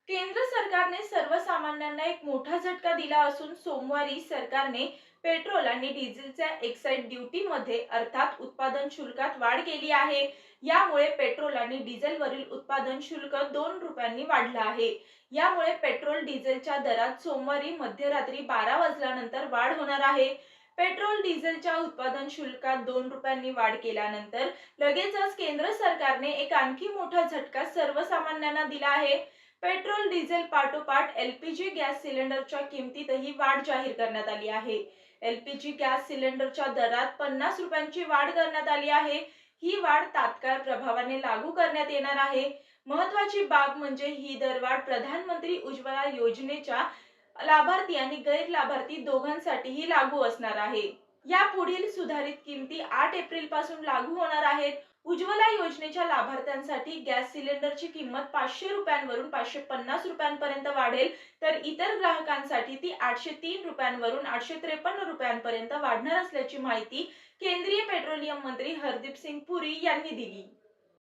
केंद्र सरकारने सर्वसामान्यांना एक मोठा झटका दिला असून सोमवारी सरकारने पेट्रोल आणि डिझेलच्या एक्साईज ड्युटीमध्ये अर्थात उत्पादन शुल्कात वाढ केली आहे. यामुळे पेट्रोल आणि डिझेलवरील उत्पादन शुल्क 2 रुपयांनी वाढलं आहे. यामुळे पेट्रोल डिझेलच्या दरात सोमवारी मध्यरात्री 12 वाजल्यानंतर वाढ होणार आहे. पेट्रोल डिझेलच्या उत्पादन शुल्कात 2 रुपयांनी वाढ केल्यानंतर लगेचच केंद्र सरकारने एक आणखी मोठा झटका सर्वसामान्यांना दिला आहे. पेट्रोल डिझेल पाठोपाठ एलपीजी गॅस सिलेंडरच्या किमतीतही वाढ जाहीर करण्यात आली आहे. एलपीजी गॅस सिलेंडरच्या दरात 50 रुपयांची वाढ करण्यात आली आहे. ही वाढ तात्काळ प्रभावाने लागू करण्यात येणार आहे. महत्वाची बाब म्हणजे ही दरवाढ प्रधानमंत्री उज्ज्वला योजनेच्या लाभार्थी आणि गैर लाभार्थी दोघांसाठीही लागू असणार आहे. या पुढील सुधारित किमती 8 एप्रिल पासून लागू होणार आहेत. उज्ज्वला योजनेच्या लाभार्थ्यांसाठी गॅस सिलेंडरची किंमत 500 रुपयांवरून 550 रुपयांपर्यंत वाढेल, तर इतर ग्राहकांसाठी ती 803 रुपयांवरून 853 रुपयांपर्यंत वाढणार असल्याची माहिती केंद्रीय पेट्रोलियम मंत्री हरदीप सिंग पुरी यांनी दिली.